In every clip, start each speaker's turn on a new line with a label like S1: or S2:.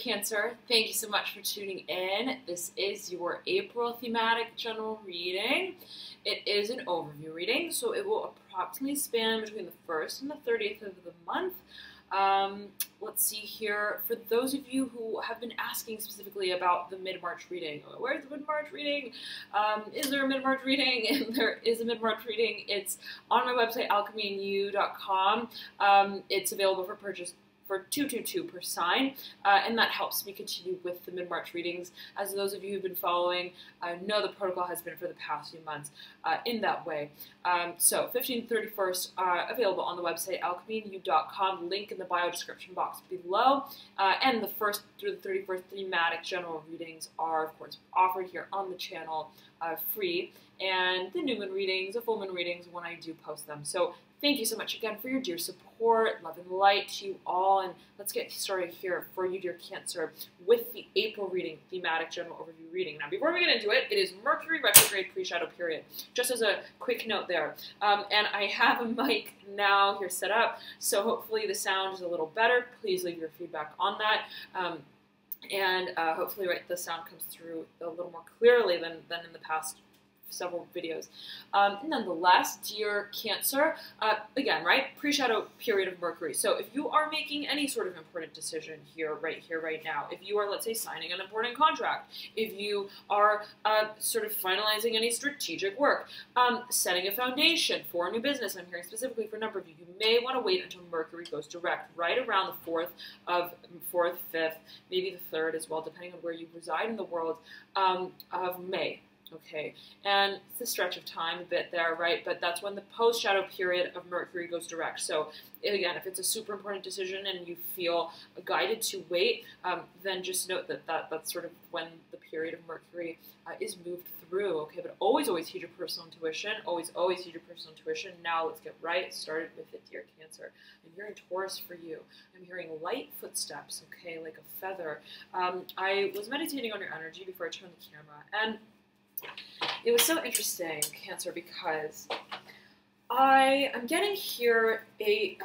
S1: Cancer, thank you so much for tuning in. This is your April thematic general reading. It is an overview reading, so it will approximately span between the 1st and the 30th of the month. Let's see here. For those of you who have been asking specifically about the mid-March reading, where's the mid-March reading? Is there a mid-March reading? And there is a mid-March reading. It's on my website, alchemyandyou.com. It's available for purchase for $222 per sign, and that helps me continue with the mid-March readings. As those of you who've been following know, the protocol has been for the past few months in that way. So 15th, 31st are available on the website alchemyandyou.com, link in the bio description box below, and the 1st through the 31st thematic general readings are of course offered here on the channel free, and the new moon readings, the full moon readings when I do post them. So thank you so much again for your dear support. Love and light to you all. And let's get started here for you, dear Cancer, with the April reading, thematic general overview reading. Now, before we get into it, it is Mercury retrograde pre-shadow period. Just as a quick note there. And I have a mic now here set up, so hopefully the sound is a little better. Please leave your feedback on that. And hopefully the sound comes through a little more clearly than in the past several videos. Nonetheless, dear Cancer, again, right, pre-shadow period of Mercury. So if you are making any sort of important decision right now, if you are, let's say, signing an important contract, if you are sort of finalizing any strategic work, setting a foundation for a new business, I'm hearing specifically for a number of you, you may want to wait until Mercury goes direct, right around the 4th, 5th, maybe the 3rd as well, depending on where you reside in the world, of May. Okay, and it's a stretch of time a bit there, right? But that's when the post-shadow period of Mercury goes direct. So again, if it's a super important decision and you feel guided to wait, then just note that that's sort of when the period of Mercury is moved through. Okay, but always heed your personal intuition. Always heed your personal intuition. Now let's get right started with it, dear Cancer. I'm hearing Taurus for you. I'm hearing light footsteps, okay, like a feather. I was meditating on your energy before I turned the camera, and it was so interesting, Cancer, because I am getting here a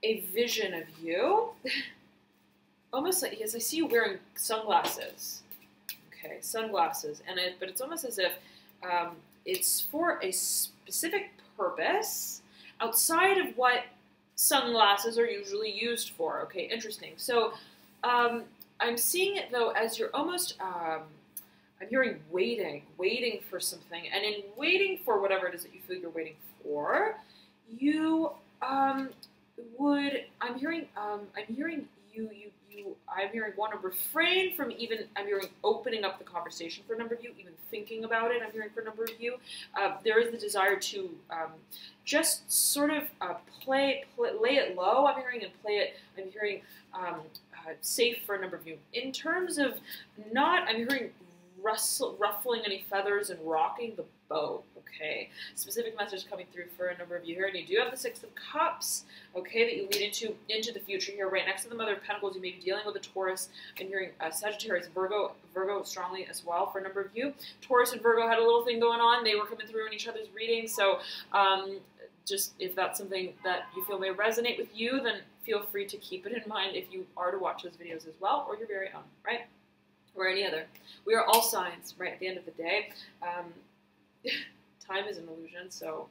S1: vision of you, almost like, as I see you wearing sunglasses. Okay, sunglasses, but it's almost as if it's for a specific purpose outside of what sunglasses are usually used for. Okay, interesting. So I'm seeing it though as you're almost I'm hearing waiting for something, and in waiting for whatever it is that you feel you're waiting for, you I'm hearing want to refrain from even, I'm hearing opening up the conversation for a number of you, even thinking about it. I'm hearing for a number of you, there is the desire to just sort of lay it low. I'm hearing safe for a number of you. In terms of I'm hearing ruffling any feathers and rocking the boat, okay? Specific message coming through for a number of you here, and you do have the 6 of Cups, okay, that you lead into the future here. Right next to the Mother of Pentacles, you may be dealing with a Taurus. I'm hearing Sagittarius, Virgo strongly as well for a number of you. Taurus and Virgo had a little thing going on. They were coming through in each other's readings, so just if that's something that you feel may resonate with you, then feel free to keep it in mind if you are to watch those videos as well, or your very own, right? Or any other. We are all signs, right, at the end of the day. Time is an illusion, so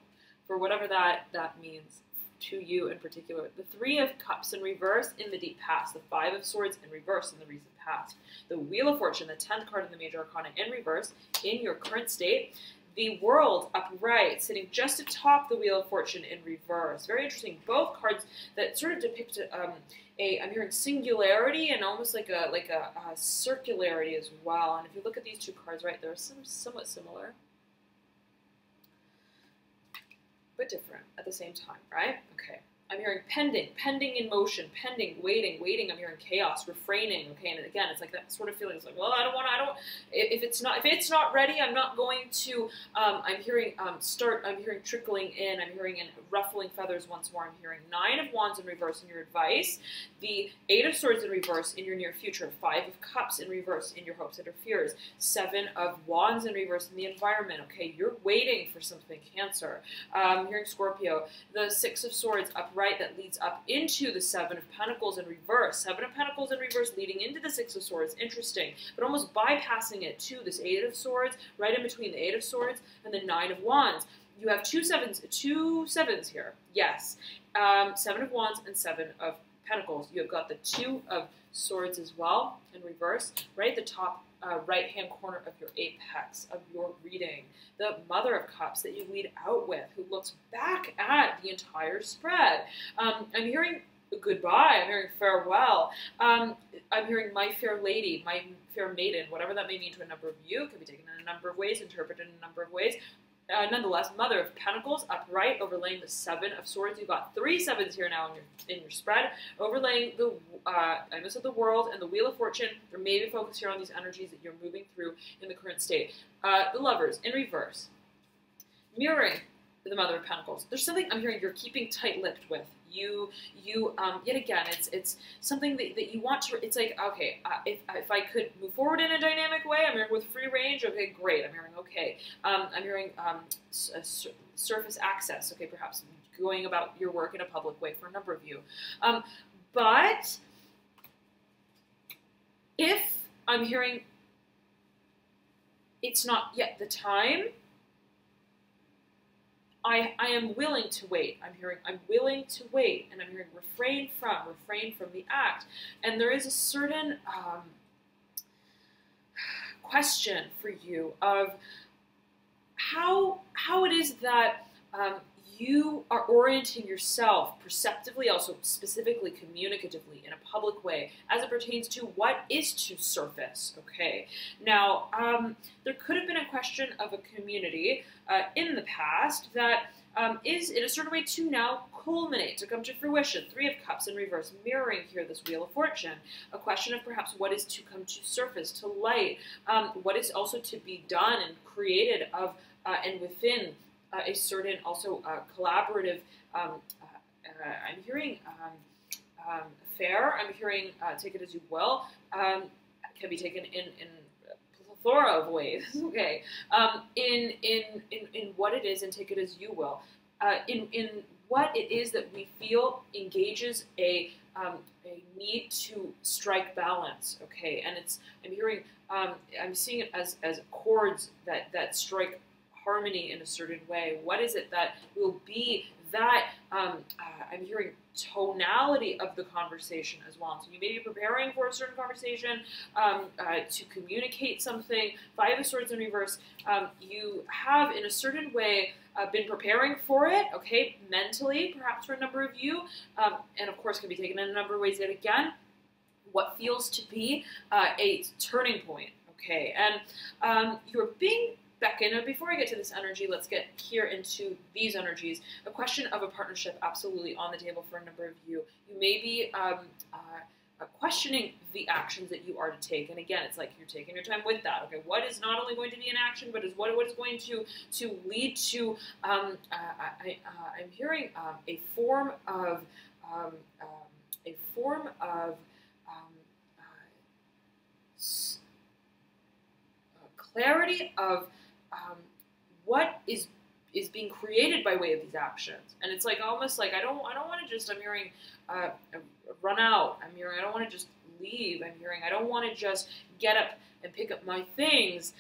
S1: for whatever that means to you in particular. The 3 of Cups in reverse in the deep past, the 5 of Swords in reverse in the recent past, the Wheel of Fortune, the 10th card in the Major Arcana in reverse in your current state, the World upright, sitting just atop the Wheel of Fortune in reverse. Very interesting. Both cards that sort of depict I'm hearing singularity and almost like a circularity as well. And if you look at these two cards, right, they're somewhat similar, but different at the same time, right? Okay. I'm hearing pending in motion, pending, waiting. I'm hearing chaos, refraining. Okay, and again, it's like that sort of feeling. It's like, well, if it's not ready, I'm not going to. I'm hearing trickling in. I'm hearing ruffling feathers once more. I'm hearing 9 of Wands in reverse in your advice, the 8 of Swords in reverse in your near future, 5 of Cups in reverse in your hopes and your fears, 7 of Wands in reverse in the environment. Okay, you're waiting for something, Cancer. I'm hearing Scorpio, the 6 of Swords upright upright that leads up into the Seven of Pentacles in reverse. Seven of Pentacles in reverse leading into the Six of Swords. Interesting. But almost bypassing it to this Eight of Swords, right in between the Eight of Swords and the Nine of Wands. You have two sevens here. Yes. Seven of Wands and Seven of Pentacles. You have got the Two of Swords as well in reverse, right at the top right-hand corner of your apex of your reading. The Mother of Cups that you lead out with, who looks back at the entire spread. I'm hearing goodbye. I'm hearing farewell. I'm hearing my fair lady, my fair maiden, whatever that may mean to a number of you. It could be taken in a number of ways, interpreted in a number of ways. Nonetheless, Mother of Pentacles upright, overlaying the Seven of Swords. You've got three sevens here now in your spread, overlaying the Empress of the World and the Wheel of Fortune. Or maybe focus here on these energies that you're moving through in the current state. The Lovers in reverse, mirroring the Mother of Pentacles. There's something I'm hearing you're keeping tight-lipped with. Yet again, it's something that you want to, it's like, okay, if I could move forward in a dynamic way, I'm hearing with free range, okay, great, I'm hearing okay. I'm hearing surface access, okay, perhaps going about your work in a public way for a number of you. But if I'm hearing it's not yet the time, I am willing to wait. I'm hearing I'm willing to wait, and I'm hearing refrain from the act. And there is a certain question for you of how it is that you are orienting yourself perceptively, also specifically communicatively in a public way as it pertains to what is to surface, okay? Now, there could have been a question of a community in the past that is in a certain way to now culminate, to come to fruition. Three of Cups in reverse, mirroring here this Wheel of Fortune. A question of perhaps what is to come to surface, to light, what is also to be done and created of and within a certain also collaborative, I'm hearing affair, I'm hearing take it as you will, can be taken in plethora of ways, okay, in what it is, and take it as you will, in what it is that we feel engages a need to strike balance, okay, and I'm hearing, I'm seeing it as chords that strike harmony in a certain way. What is it that will be that, I'm hearing tonality of the conversation as well. So you may be preparing for a certain conversation to communicate something. Five of Swords in reverse, you have in a certain way been preparing for it, okay, mentally, perhaps for a number of you, and of course can be taken in a number of ways yet again. What feels to be a turning point, okay, and you're being beckoned. Before I get to this energy, let's get here into these energies. A question of a partnership absolutely on the table for a number of you. You may be questioning the actions that you are to take. And again, it's like you're taking your time with that. Okay, what is not only going to be an action, but is what is going to lead to, I'm hearing a form of clarity of what is being created by way of these actions. And it's like almost like I don't want to just, I'm hearing run out. I'm hearing I don't want to just leave. I'm hearing I don't want to just get up and pick up my things.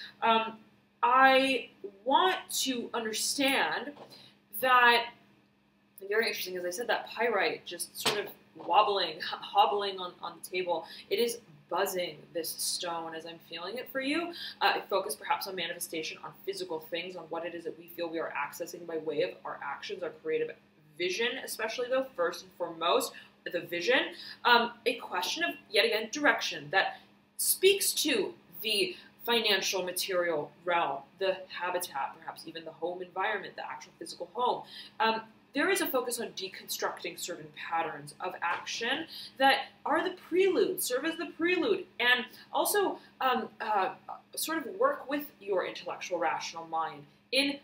S1: I want to understand that, very interesting, as I said, that pyrite just sort of hobbling on the table. It is buzzing this stone as I'm feeling it for you. Focus perhaps on manifestation, on physical things, on what it is that we feel we are accessing by way of our actions, our creative vision, especially though, first and foremost, the vision. A question of, yet again, direction that speaks to the financial material realm, the habitat, perhaps even the home environment, the actual physical home. There is a focus on deconstructing certain patterns of action that are the prelude, serve as the prelude, and also sort of work with your intellectual, rational mind in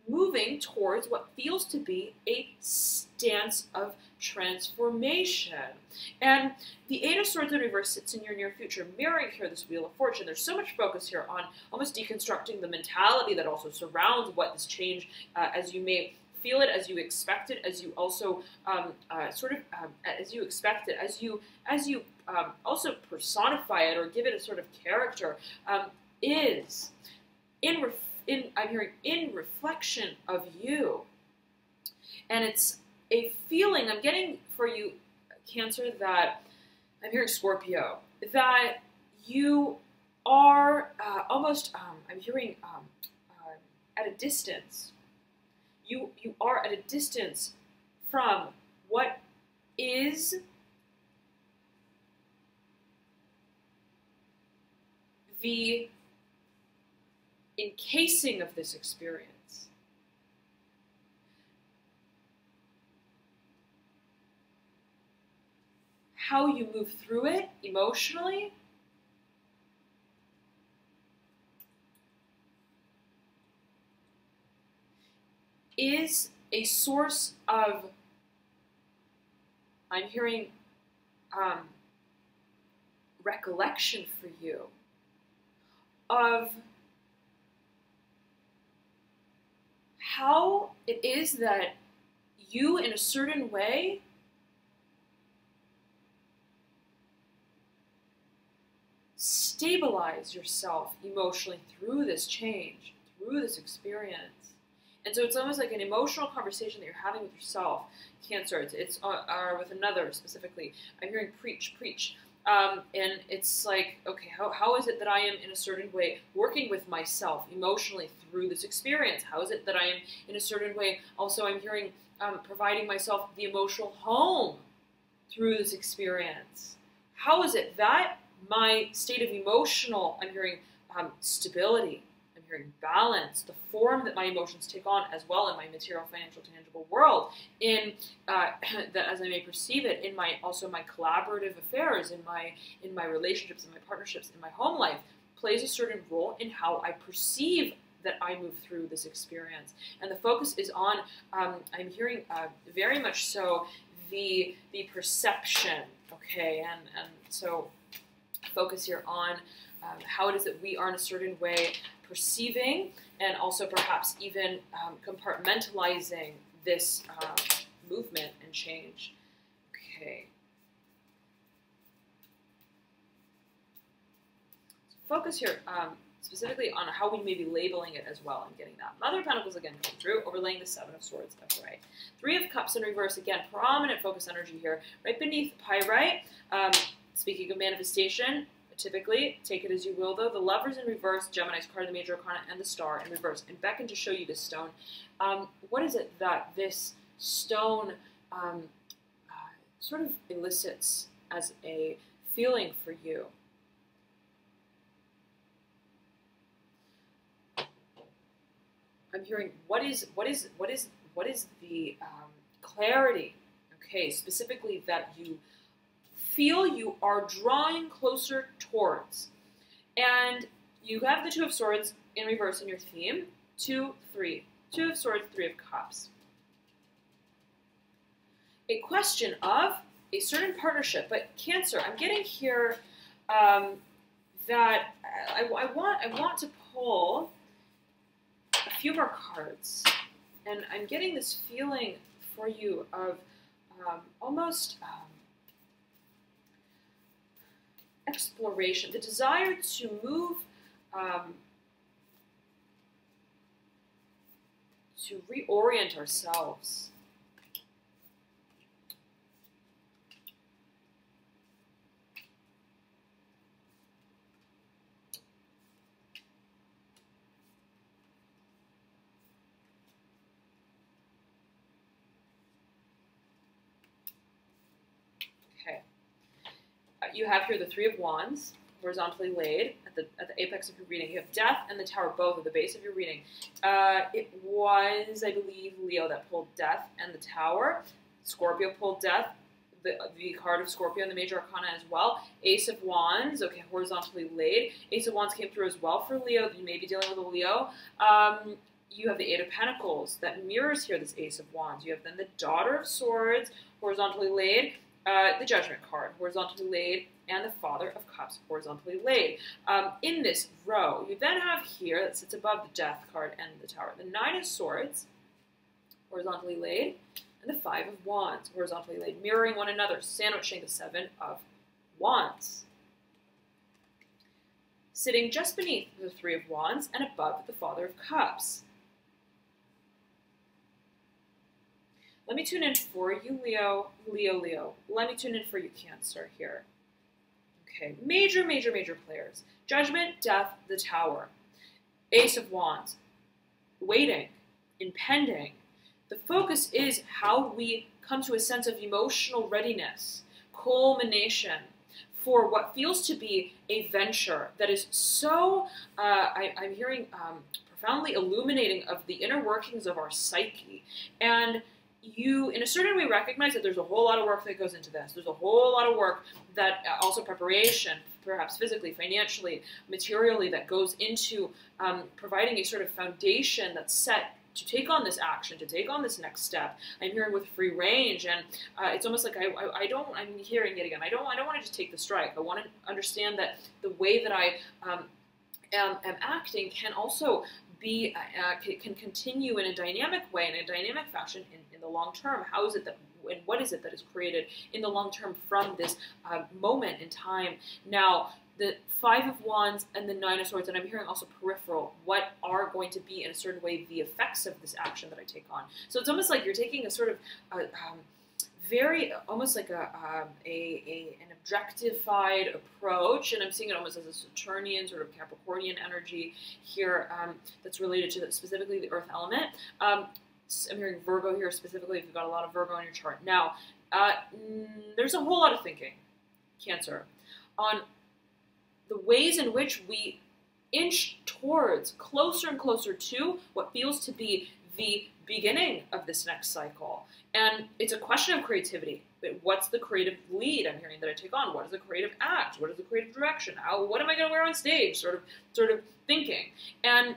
S1: moving towards what feels to be a stance of transformation. And the Eight of Swords in reverse sits in your near future, mirroring here this Wheel of Fortune. There's so much focus here on almost deconstructing the mentality that also surrounds what this change, as you may feel it, as you expect it, as you also as you expect it, as you also personify it or give it a sort of character, is I'm hearing in reflection of you. And it's a feeling I'm getting for you, Cancer, that I'm hearing Scorpio, that you are almost, I'm hearing at a distance. You are at a distance from what is the encasing of this experience. How you move through it emotionally is a source of, I'm hearing, recollection for you of how it is that you, in a certain way, stabilize yourself emotionally through this change, through this experience. And so it's almost like an emotional conversation that you're having with yourself, Cancer. It's with another specifically. I'm hearing preach, preach. And it's like, okay, how is it that I am in a certain way working with myself emotionally through this experience? How is it that I am in a certain way also, I'm hearing, providing myself the emotional home through this experience? How is it that my state of emotional, I'm hearing stability, I'm hearing balance, the form that my emotions take on as well in my material, financial, tangible world, in that as I may perceive it, in my also my collaborative affairs, in my relationships, in my partnerships, in my home life, plays a certain role in how I perceive that I move through this experience. And the focus is on, I'm hearing very much so the perception, okay, and so focus here on how it is that we are in a certain way perceiving and also perhaps even compartmentalizing this movement and change. Okay. Focus here specifically on how we may be labeling it as well and getting that. Mother of Pentacles again coming through, overlaying the Seven of Swords upright. Three of Cups in reverse, again, prominent focus energy here. Right beneath Pyrite, speaking of manifestation, typically, take it as you will though, the Lovers in reverse, Gemini's card, the Major Arcana, and the Star in reverse. And beckon to show you this stone. What is it that this stone sort of elicits as a feeling for you? I'm hearing what is the clarity, okay, specifically that you feel you are drawing closer towards. And you have the Two of Swords in reverse in your theme. 2, 3. Two of Swords, Three of Cups. A question of a certain partnership, but Cancer, I'm getting here that I want to pull a few more cards, and I'm getting this feeling for you of almost exploration, the desire to move, to reorient ourselves. You have here the Three of Wands, horizontally laid at the apex of your reading. You have Death and the Tower both at the base of your reading. It was, I believe, Leo that pulled Death and the Tower. Scorpio pulled Death, the card of Scorpio and the Major Arcana as well. Ace of Wands, okay, horizontally laid. Ace of Wands came through as well for Leo. You may be dealing with a Leo. You have the Eight of Pentacles that mirrors here this Ace of Wands. You have then the Daughter of Swords, horizontally laid. The Judgment card, horizontally laid, and the Father of Cups, horizontally laid. In this row, you then have here, that sits above the Death card and the Tower, the Nine of Swords, horizontally laid, and the Five of Wands, horizontally laid, mirroring one another, sandwiching the Seven of Wands. Sitting just beneath the Three of Wands and above the Father of Cups. Let me tune in for you, Leo, Leo, Leo. Let me tune in for you, Cancer, here. Okay, major, major, major players. Judgment, Death, the Tower. Ace of Wands. Waiting, impending. The focus is how we come to a sense of emotional readiness, culmination, for what feels to be a venture that is so, I'm hearing, profoundly illuminating of the inner workings of our psyche. And you, in a certain way, recognize that there's a whole lot of work that goes into this. There's a whole lot of work that, also preparation, perhaps physically, financially, materially, that goes into providing a sort of foundation that's set to take on this action, to take on this next step. I'm hearing with free range, and it's almost like I'm hearing it again. I don't want to just take the strike. I want to understand that the way that I am acting can also be, can continue in a dynamic way, in a dynamic fashion in the long term. How is it that, and what is it that is created in the long term from this moment in time? Now, the Five of Wands and the Nine of Swords, and I'm hearing also peripheral, what are going to be in a certain way the effects of this action that I take on. So it's almost like you're taking a sort of very, almost like an objectified approach, and I'm seeing it almost as a Saturnian, sort of Capricornian energy here that's related to specifically the earth element. I'm hearing Virgo here specifically if you've got a lot of Virgo in your chart. Now, there's a whole lot of thinking, Cancer, on the ways in which we inch towards closer and closer to what feels to be the beginning of this next cycle. And it's a question of creativity. What's the creative lead I'm hearing that I take on? What is the creative act? What is the creative direction? What am I going to wear on stage? Sort of thinking. And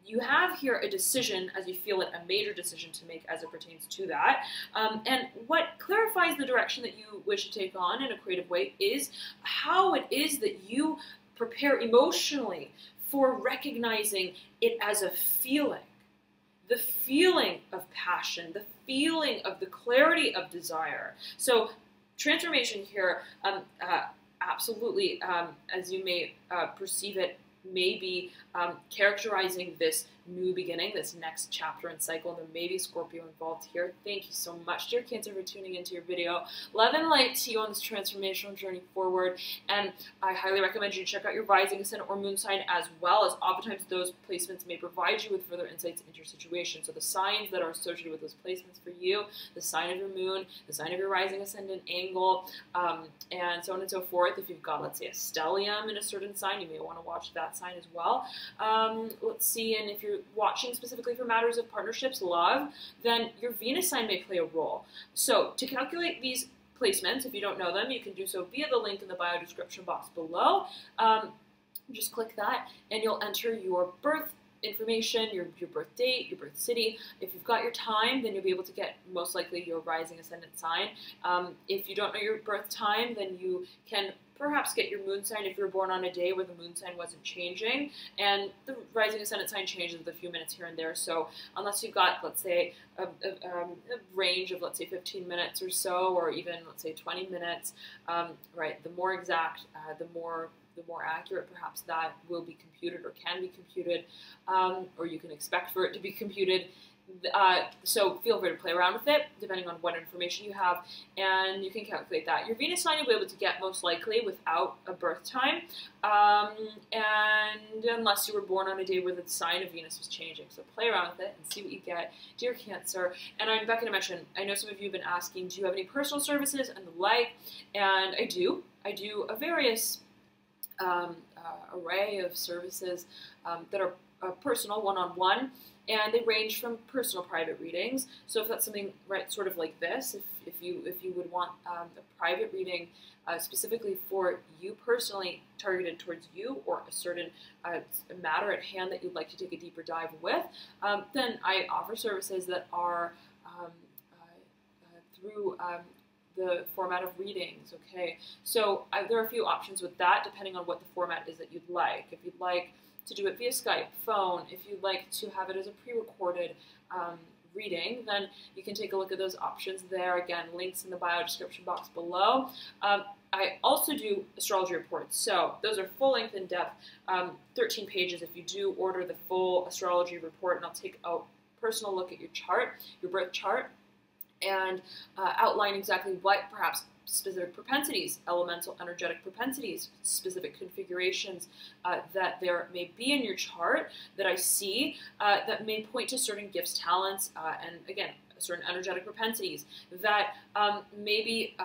S1: you have here a decision, as you feel it, a major decision to make as it pertains to that. And what clarifies the direction that you wish to take on in a creative way is how it is that you prepare emotionally for recognizing it as a feeling. The feeling of passion, the feeling of the clarity of desire. So transformation here, absolutely, as you may perceive it, may be characterizing this new beginning, this next chapter and cycle, and there may be Scorpio involved here. Thank you so much, dear Cancer, for tuning into your video. Love and light to you on this transformational journey forward, and I highly recommend you check out your rising, ascendant, or moon sign as well, as oftentimes those placements may provide you with further insights into your situation. So the signs that are associated with those placements for you, the sign of your moon, the sign of your rising, ascendant, angle, and so on and so forth. If you've got, let's say, a stellium in a certain sign, you may want to watch that sign as well. Let's see, and if you're watching specifically for matters of partnerships, love, then your Venus sign may play a role. So to calculate these placements, if you don't know them, you can do so via the link in the bio description box below. Just click that and you'll enter your birth information, your birth date, your birth city. If you've got your time, then you'll be able to get most likely your rising ascendant sign. If you don't know your birth time, then you can perhaps get your moon sign if you're born on a day where the moon sign wasn't changing, and the rising ascendant sign changes with a few minutes here and there. So unless you've got, let's say, a range of, let's say, 15 minutes or so, or even, let's say, 20 minutes, right, the more exact, the more accurate perhaps that will be computed or can be computed, or you can expect for it to be computed. So feel free to play around with it, depending on what information you have, and you can calculate that. Your Venus sign you'll be able to get most likely without a birth time, and unless you were born on a day where the sign of Venus was changing. So play around with it and see what you get, dear Cancer. And I'm back to mention, I know some of you have been asking, do you have any personal services and the like? And I do a various array of services that are personal, one-on-one, and they range from personal private readings. So if that's something, right, sort of like this, if you would want a private reading specifically for you personally, targeted towards you, or a certain matter at hand that you'd like to take a deeper dive with, then I offer services that are through the format of readings, okay? So there are a few options with that, depending on what the format is that you'd like. If you'd like to do it via Skype, phone, if you'd like to have it as a pre-recorded reading, then you can take a look at those options there. Again, links in the bio description box below. I also do astrology reports, so those are full-length, in-depth, 13 pages if you do order the full astrology report, and I'll take a personal look at your chart, your birth chart, and outline exactly what perhaps specific propensities, elemental energetic propensities, specific configurations that there may be in your chart that I see that may point to certain gifts, talents, and again, certain energetic propensities that may be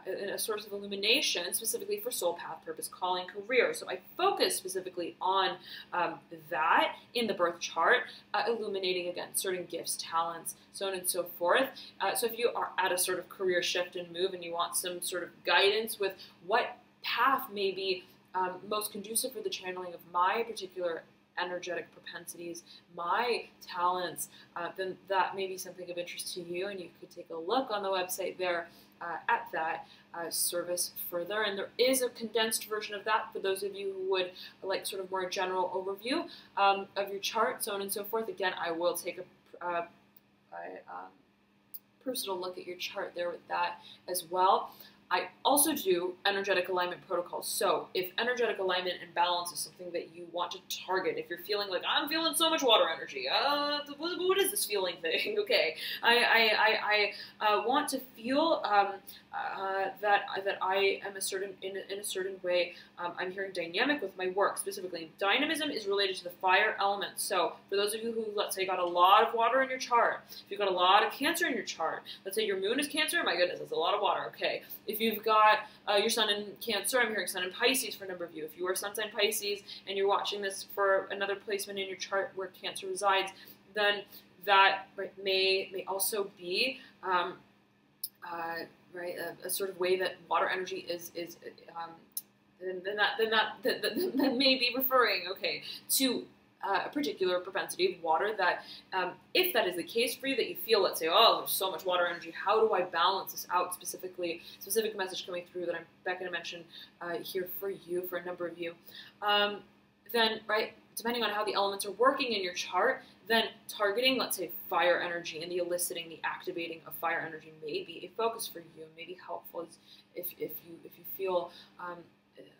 S1: a source of illumination specifically for soul path, purpose, calling, career. So I focus specifically on that in the birth chart, illuminating again certain gifts, talents, so on and so forth. So if you are at a sort of career shift and move and you want some sort of guidance with what path may be most conducive for the channeling of my particular energetic propensities, my talents, then that may be something of interest to you, and you could take a look on the website there at that service further. And there is a condensed version of that for those of you who would like sort of more general overview of your chart, so on and so forth. Again, I will take a personal look at your chart there with that as well. I also do energetic alignment protocols. So if energetic alignment and balance is something that you want to target, if you're feeling like, I'm feeling so much water energy, what is this feeling thing? Okay, I want to feel that I am in a certain way. I'm hearing dynamic with my work specifically. Dynamism is related to the fire element. So for those of you who, let's say, got a lot of water in your chart, if you've got a lot of Cancer in your chart, let's say your moon is Cancer, my goodness, that's a lot of water. Okay, if you've got your sun in Cancer, I'm hearing sun in Pisces for a number of you. If you are sun sign Pisces and you're watching this for another placement in your chart where Cancer resides, then that may also be a sort of way that water energy is that may be referring, okay, to a particular propensity of water that, if that is the case for you, that you feel, let's say, oh, there's so much water energy, how do I balance this out specifically? Specific message coming through that I'm back going to mention here for you, for a number of you. Then, depending on how the elements are working in your chart, then targeting, let's say, fire energy and the eliciting, the activating of fire energy may be a focus for you, may be helpful if you feel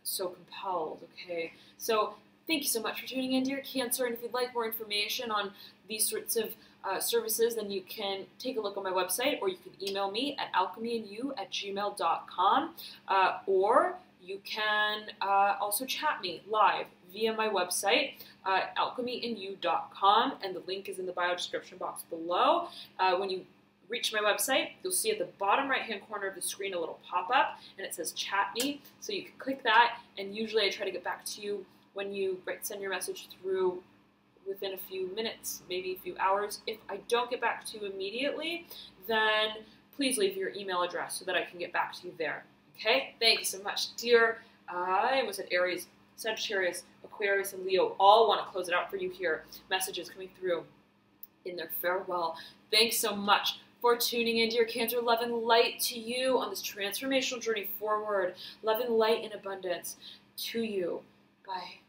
S1: so compelled. Okay, so thank you so much for tuning in, dear Cancer. And if you'd like more information on these sorts of services, then you can take a look on my website, or you can email me at alchemyandyou@gmail.com, or you can also chat me live via my website, alchemyandyou.com, and the link is in the bio description box below. When you reach my website, you'll see at the bottom right-hand corner of the screen a little pop-up, and it says Chat Me, so you can click that, and usually I try to get back to you when you send your message through within a few minutes, maybe a few hours. If I don't get back to you immediately, then please leave your email address so that I can get back to you there. Okay? Thank you so much, dear. I almost said Aries, Sagittarius, Aquarius, and Leo all want to close it out for you here. Messages coming through in their farewell. Thanks so much for tuning in, dear Cancer. Love and light to you on this transformational journey forward. Love and light in abundance to you. Bye.